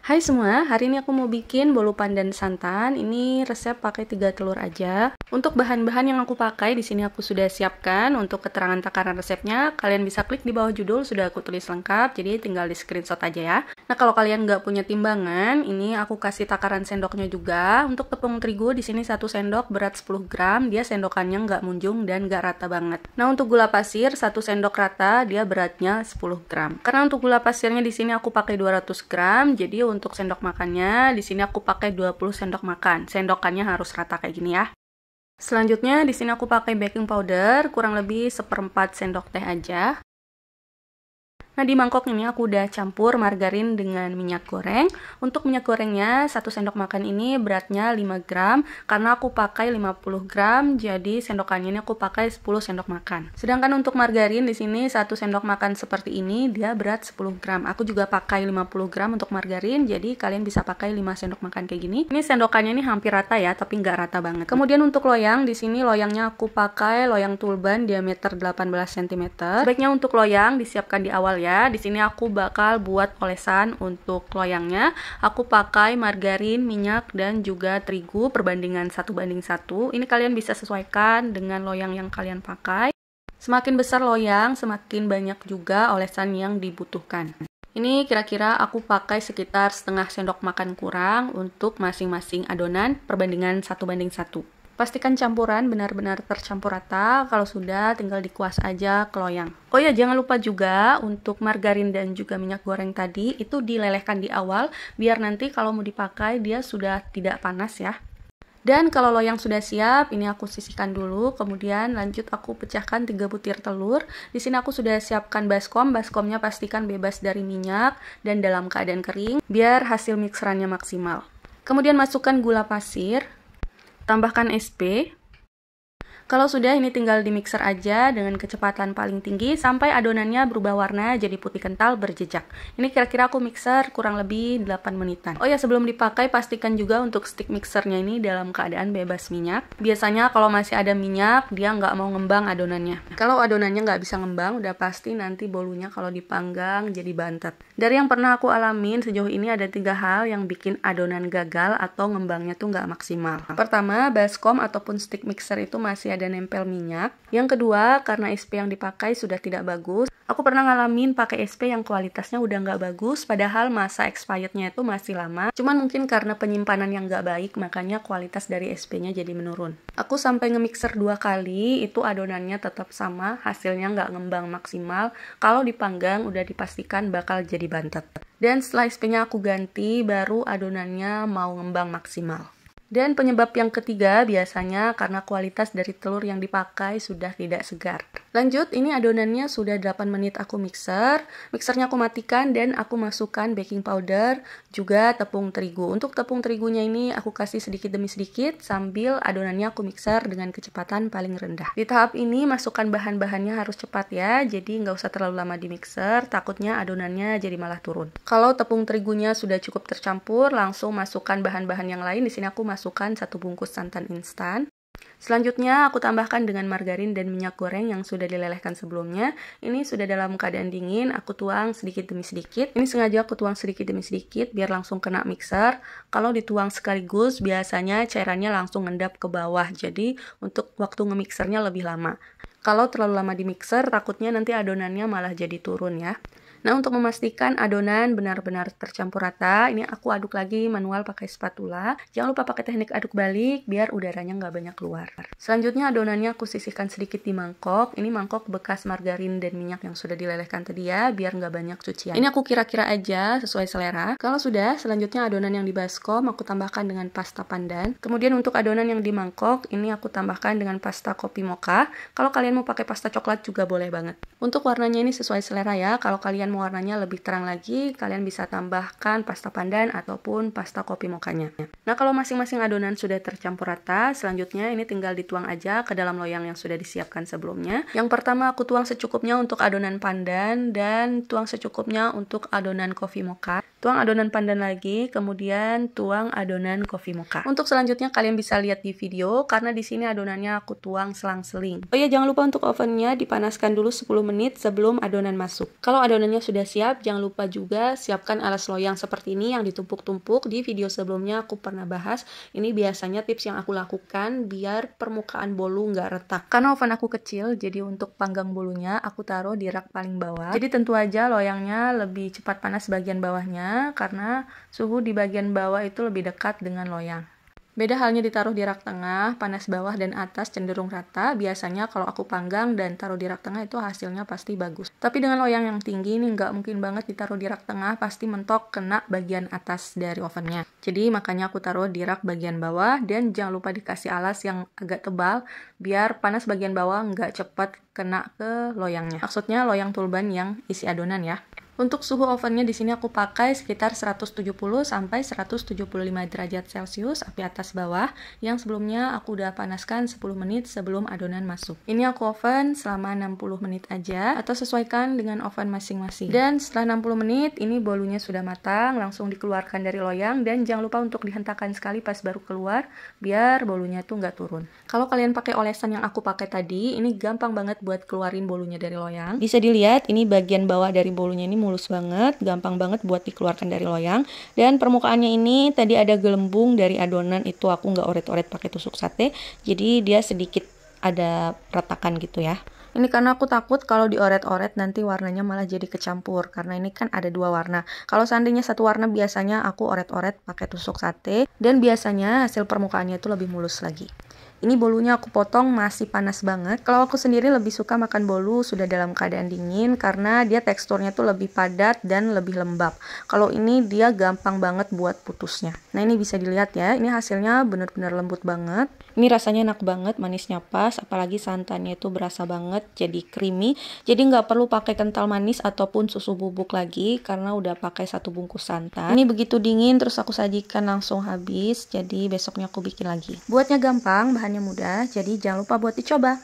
Hai semua, hari ini aku mau bikin bolu pandan santan. Ini resep pakai 3 telur aja. Untuk bahan-bahan yang aku pakai di sini aku sudah siapkan. Untuk keterangan takaran resepnya, kalian bisa klik di bawah judul, sudah aku tulis lengkap. Jadi tinggal di screenshot aja ya. Nah, kalau kalian nggak punya timbangan, ini aku kasih takaran sendoknya juga. Untuk tepung terigu di sini 1 sendok berat 10 gram. Dia sendokannya nggak munjung dan nggak rata banget. Nah, untuk gula pasir 1 sendok rata, dia beratnya 10 gram. Karena untuk gula pasirnya di sini aku pakai 200 gram. Jadi untuk sendok makannya, di sini aku pakai 20 sendok makan. Sendokannya harus rata kayak gini ya. Selanjutnya di sini aku pakai baking powder, kurang lebih 1/4 sendok teh aja. Nah, di mangkok ini aku udah campur margarin dengan minyak goreng. Untuk minyak gorengnya 1 sendok makan ini beratnya 5 gram. Karena aku pakai 50 gram, jadi sendokannya ini aku pakai 10 sendok makan. Sedangkan untuk margarin di sini 1 sendok makan seperti ini, dia berat 10 gram. Aku juga pakai 50 gram untuk margarin, jadi kalian bisa pakai 5 sendok makan kayak gini. Ini sendokannya ini hampir rata ya, tapi nggak rata banget. Kemudian untuk loyang, di sini loyangnya aku pakai loyang tulban diameter 18 cm. Sebaiknya untuk loyang disiapkan di awal ya. Di sini aku bakal buat olesan untuk loyangnya. Aku pakai margarin, minyak, dan juga terigu perbandingan 1:1. Ini kalian bisa sesuaikan dengan loyang yang kalian pakai. Semakin besar loyang, semakin banyak juga olesan yang dibutuhkan. Ini kira-kira aku pakai sekitar setengah sendok makan kurang untuk masing-masing adonan perbandingan 1:1. Pastikan campuran benar-benar tercampur rata. Kalau sudah, tinggal dikuas aja ke loyang. Oh ya, jangan lupa juga untuk margarin dan juga minyak goreng tadi itu dilelehkan di awal, biar nanti kalau mau dipakai dia sudah tidak panas ya. Dan kalau loyang sudah siap, ini aku sisihkan dulu. Kemudian lanjut aku pecahkan 3 butir telur. Di sini aku sudah siapkan baskom. Baskomnya pastikan bebas dari minyak dan dalam keadaan kering, biar hasil mixerannya maksimal. Kemudian masukkan gula pasir. Tambahkan SP. Kalau sudah, ini tinggal di mixer aja dengan kecepatan paling tinggi sampai adonannya berubah warna jadi putih kental berjejak. Ini kira-kira aku mixer kurang lebih 8 menitan. Oh ya, sebelum dipakai pastikan juga untuk stick mixernya ini dalam keadaan bebas minyak. Biasanya kalau masih ada minyak, dia nggak mau ngembang adonannya. Kalau adonannya nggak bisa ngembang, udah pasti nanti bolunya kalau dipanggang jadi bantet. Dari yang pernah aku alamin sejauh ini ada 3 hal yang bikin adonan gagal atau ngembangnya tuh nggak maksimal. Pertama, baskom ataupun stick mixer itu masih ada nempel minyak. Yang kedua, karena SP yang dipakai sudah tidak bagus. Aku pernah ngalamin pakai SP yang kualitasnya udah nggak bagus, padahal masa expirednya itu masih lama. Cuman mungkin karena penyimpanan yang nggak baik, makanya kualitas dari SP-nya jadi menurun. Aku sampai nge-mixer 2 kali, itu adonannya tetap sama, hasilnya nggak ngembang maksimal. Kalau dipanggang udah dipastikan bakal jadi bantet. Dan setelah SP-nya aku ganti, baru adonannya mau ngembang maksimal. Dan penyebab yang ketiga biasanya karena kualitas dari telur yang dipakai sudah tidak segar. Lanjut, ini adonannya sudah 8 menit aku mixer. Mixernya aku matikan dan aku masukkan baking powder, juga tepung terigu. Untuk tepung terigunya ini aku kasih sedikit demi sedikit sambil adonannya aku mixer dengan kecepatan paling rendah. Di tahap ini masukkan bahan-bahannya harus cepat ya, jadi nggak usah terlalu lama di mixer, takutnya adonannya jadi malah turun. Kalau tepung terigunya sudah cukup tercampur, langsung masukkan bahan-bahan yang lain. Di sini aku masukkan 1 bungkus santan instan. Selanjutnya aku tambahkan dengan margarin dan minyak goreng yang sudah dilelehkan sebelumnya. Ini sudah dalam keadaan dingin, aku tuang sedikit demi sedikit. Ini sengaja aku tuang sedikit demi sedikit biar langsung kena mixer. Kalau dituang sekaligus biasanya cairannya langsung ngendap ke bawah, jadi untuk waktu nge-mixernya lebih lama. Kalau terlalu lama di mixer, takutnya nanti adonannya malah jadi turun ya. Nah, untuk memastikan adonan benar-benar tercampur rata, ini aku aduk lagi manual pakai spatula. Jangan lupa pakai teknik aduk balik biar udaranya nggak banyak keluar. Selanjutnya adonannya aku sisihkan sedikit di mangkok. Ini mangkok bekas margarin dan minyak yang sudah dilelehkan tadi ya, biar nggak banyak cucian. Ini aku kira-kira aja sesuai selera. Kalau sudah, selanjutnya adonan yang di baskom aku tambahkan dengan pasta pandan. Kemudian untuk adonan yang di mangkok, ini aku tambahkan dengan pasta kopi mocha. Kalau kalian mau pakai pasta coklat juga boleh banget. Untuk warnanya ini sesuai selera ya. Kalau kalian mau warnanya lebih terang lagi, kalian bisa tambahkan pasta pandan ataupun pasta kopi mochanya. Nah, kalau masing-masing adonan sudah tercampur rata, selanjutnya ini tinggal dituang aja ke dalam loyang yang sudah disiapkan sebelumnya. Yang pertama aku tuang secukupnya untuk adonan pandan dan tuang secukupnya untuk adonan kopi mocha. Tuang adonan pandan lagi, kemudian tuang adonan coffee mocha. Untuk selanjutnya kalian bisa lihat di video karena di sini adonannya aku tuang selang-seling. Oh iya, jangan lupa untuk ovennya dipanaskan dulu 10 menit sebelum adonan masuk. Kalau adonannya sudah siap, jangan lupa juga siapkan alas loyang seperti ini yang ditumpuk-tumpuk. Di video sebelumnya aku pernah bahas. Ini biasanya tips yang aku lakukan biar permukaan bolu nggak retak. Karena oven aku kecil, jadi untuk panggang bolunya aku taruh di rak paling bawah. Jadi tentu aja loyangnya lebih cepat panas bagian bawahnya karena suhu di bagian bawah itu lebih dekat dengan loyang. Beda halnya ditaruh di rak tengah, panas bawah dan atas cenderung rata. Biasanya kalau aku panggang dan taruh di rak tengah itu hasilnya pasti bagus. Tapi dengan loyang yang tinggi ini nggak mungkin banget ditaruh di rak tengah, pasti mentok kena bagian atas dari ovennya. Jadi makanya aku taruh di rak bagian bawah dan jangan lupa dikasih alas yang agak tebal biar panas bagian bawah nggak cepat kena ke loyangnya. Maksudnya loyang tulban yang isi adonan ya. Untuk suhu ovennya di sini aku pakai sekitar 170 sampai 175 derajat Celcius api atas bawah yang sebelumnya aku udah panaskan 10 menit sebelum adonan masuk. Ini aku oven selama 60 menit aja atau sesuaikan dengan oven masing-masing. Dan setelah 60 menit ini bolunya sudah matang, langsung dikeluarkan dari loyang dan jangan lupa untuk dihentakkan sekali pas baru keluar biar bolunya tuh nggak turun. Kalau kalian pakai olesan yang aku pakai tadi, ini gampang banget buat keluarin bolunya dari loyang. Bisa dilihat ini bagian bawah dari bolunya ini mulus banget, gampang banget buat dikeluarkan dari loyang. Dan permukaannya ini tadi ada gelembung dari adonan itu aku nggak oret-oret pakai tusuk sate, jadi dia sedikit ada retakan gitu ya. Ini karena aku takut kalau dioret-oret nanti warnanya malah jadi kecampur karena ini kan ada dua warna. Kalau seandainya satu warna biasanya aku oret-oret pakai tusuk sate dan biasanya hasil permukaannya itu lebih mulus lagi. Ini bolunya aku potong masih panas banget. Kalau aku sendiri lebih suka makan bolu sudah dalam keadaan dingin karena dia teksturnya tuh lebih padat dan lebih lembab. Kalau ini dia gampang banget buat putusnya. Nah ini bisa dilihat ya, ini hasilnya bener-bener lembut banget. Ini rasanya enak banget, manisnya pas, apalagi santannya itu berasa banget, jadi creamy. Jadi nggak perlu pakai kental manis ataupun susu bubuk lagi karena udah pakai 1 bungkus santan. Ini begitu dingin terus aku sajikan langsung habis, jadi besoknya aku bikin lagi. Buatnya gampang, bahannya mudah, jadi jangan lupa buat dicoba.